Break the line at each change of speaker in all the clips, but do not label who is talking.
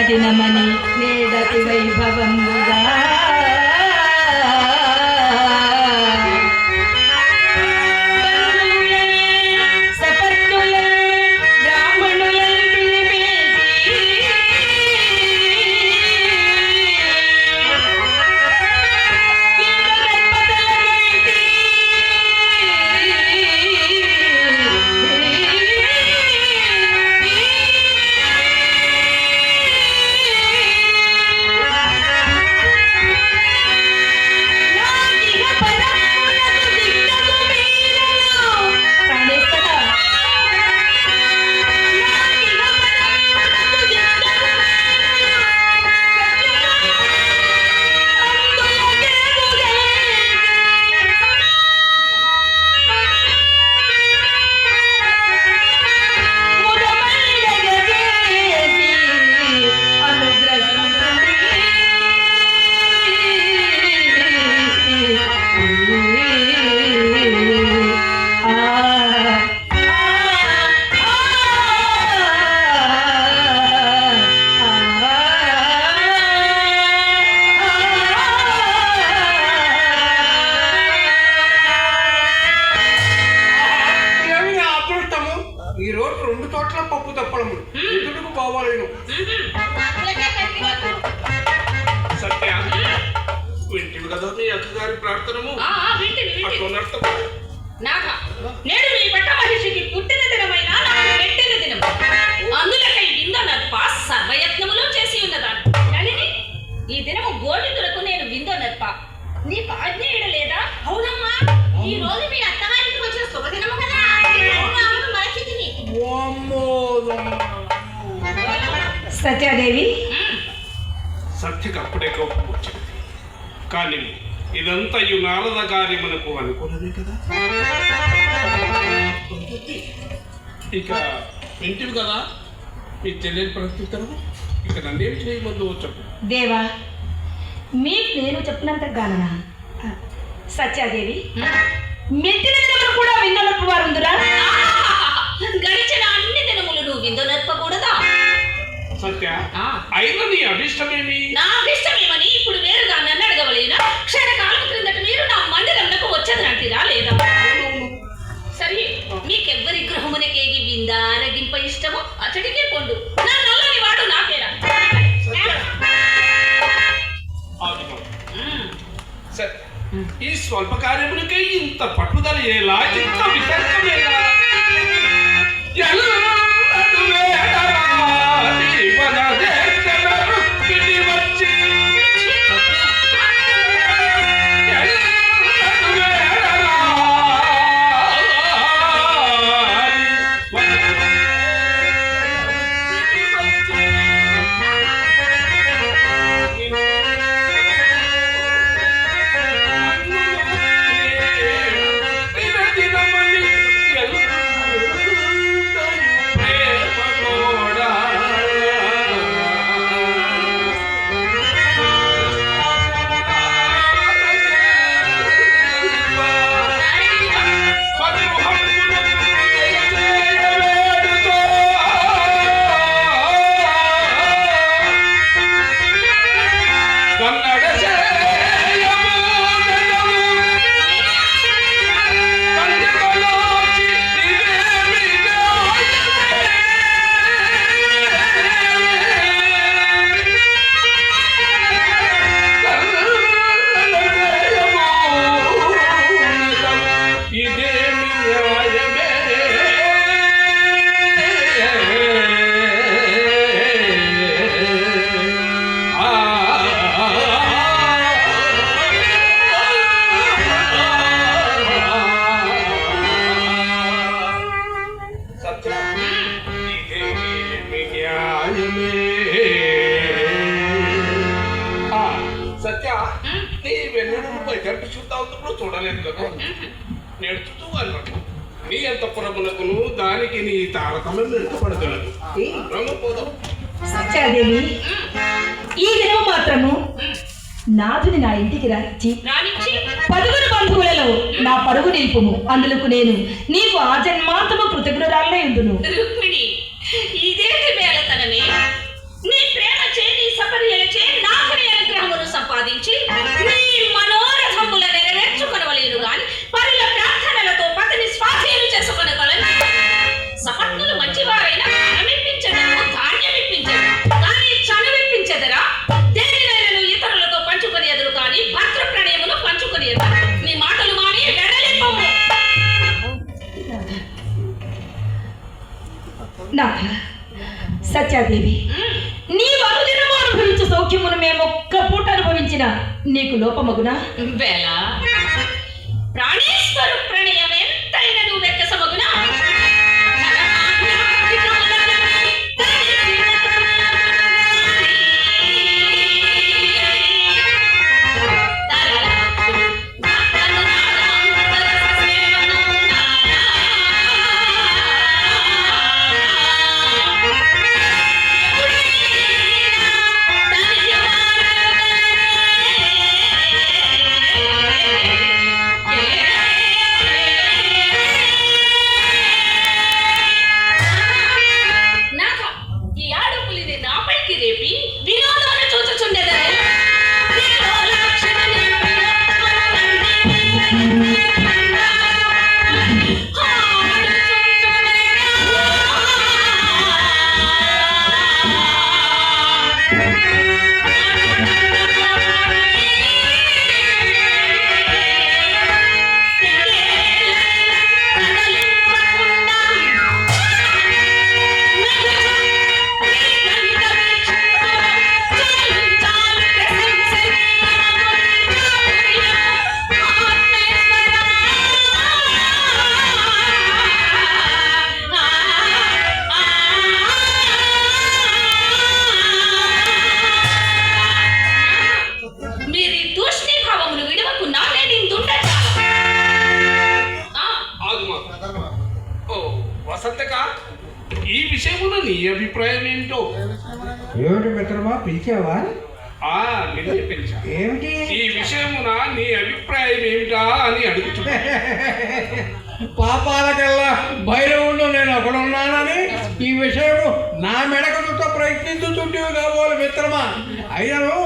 దినమని నేడతి వైభవముగా
నేడు మీ పట్ట మహిషికి పుట్టిన దినమైన నాకు పెట్టిన దినం. అందులకై విందోనర్ప సర్వయత్నములు చేసి ఉన్నదాన్ని. నళిని, ఈ దినము గోవిందులకు నేను విందోనర్ప. నీకు ఆజ్ఞేయుడ లేదా? అవునమ్మా, ఈ రోజు మీ అత్తగారికి వచ్చిన శుభదినము కదా.
సత్యాదేవి,
సత్యకు అప్పుడే కోపం వచ్చింది. కానీ ఇదంతా నారద కార్యమునకు అనుకున్నది కదా. ఇక వింటివి కదా మీ చెల్లెలు ప్రస్తుతం. ఇక నన్నేం చేయమందు చెప్పు.
దేవా, మీకు నేను చెప్పినంత గాననా? సత్యాదేవి, మెట్టిన దినములు కూడా విందోనర్ప వారుందురా?
గడిచిన అన్ని దినములు నువ్వు విందోనర్పకూడదా?
సత్య, అయినా నీ అభిష్టమేమి?
నా అభిష్టమేమని ఇప్పుడు వేరుగా నన్ను అడగవలేనా? క్షణకాలం క్రిందట మీరు నా మందిరంలో వచ్చేదంటిరా లేదా? సరే, మీకెవ్వరి గృహమునకేగి విందారగింప ఇష్టమో అతడికే పొండు. నా నల్లని వాడు నాకేరా.
ఈ స్వల్ప కార్యములకే ఇంత పట్టుదల ఎలా, ఇంత వితర్కమేలా? సత్య, నీ వెన్నెడు గంట చూద్దాం చూడలేదు కదా. నేర్చుతూ అన్నట్టు నీ అంతఃపురమునకును దానికి నీ తారతమ్యం వెనుకబడగలదు. పోదాం.
సత్యాదేవి, ఈ దినం మాత్రము నాథుని నా ఇంటికి రానిచ్చి 10 బంధువులలో నా పరుగు నిలుపుము. అందులకు నేను నీకు ఆజన్మాంతము కృతజ్ఞురాలనే ఉండును.
రుక్మిణి, ఇదేంటి మేళతనమే? నీ ప్రేమ
నాథ సత్యాదేవి, నీ అనుదినము అనుభవించు సౌఖ్యమును మేము ఒక్క పూట అనుభవించిన నీకు లోపమగునా?
వేళ ప్రాణేశ్వరు ప్రణయం ఎంతైనా నువ్వు వెక్కసమగునా?
వసంతక, ఈ విషయమున నీ అభిప్రాయం ఏమిటో?
ఏమిటి మిత్రమా, పిలిచావా?
నిన్నే పిలిచా.
ఏమిటి
ఈ విషయమున నీ అభిప్రాయం ఏమిటా అని అడుగుతున్నా.
పాపాలకల్లా భైరవుడు నేను అక్కడున్నానని ఈ విషయము నా మెడకలతో ప్రయత్నించుతుంటివి కాబోలు మిత్రమా. అయినను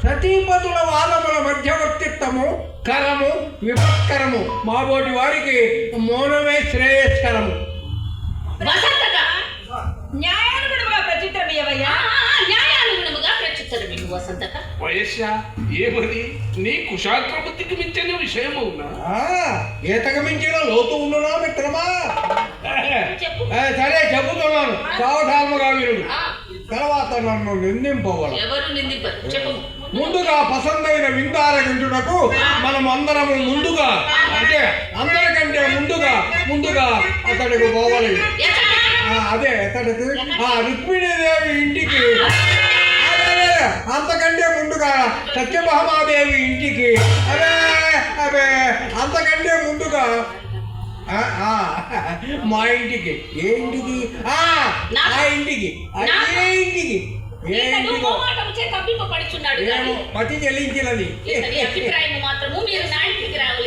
సతీపతుల వాదముల మధ్యవర్తిత్వము కరము విపత్కరము, మాబోటి వారికి మౌనమే శ్రేయస్కరము.
వసంతక,
న్యాయానుగుణముగా ప్రత్యుత్తరమయ్యవయ్యా.
న్యాయానుగుణముగా ప్రత్యుత్తరమివ్వు వసంతక.
వయస్సా ఏమని నీ కుశాగ్ర బుద్ధికి మించిన విషయమవునా?
ఈతకు మించిన లోతు ఉండునా మిత్రమా?
చెప్పు.
సరే చెబుతున్నాను, సావధానముగా విను.
ఆ,
తర్వాత నన్ను నిందింపవల.
ఎవరు నిందింపరు, చెప్పు.
ముందుగా పసందైన విందారగించుటకు మనం అందరము ముందుగా, అంటే అందరికంటే ముందుగా అతడికి పోవాలి. అదే అతడికి రుక్మిణీదేవి ఇంటికి, అదే అంతకంటే ముందుగా సత్యభామాదేవి ఇంటికి, అదే అంతకంటే ముందుగా మా ఇంటికి. ఏ ఇంటికి? ఆ ఇంటికి. ఏ ఇంటికి?
మతి
చెల్లించినది.
అభిప్రాయం మాత్రము మీరు నా ఇంటికి రావాలి.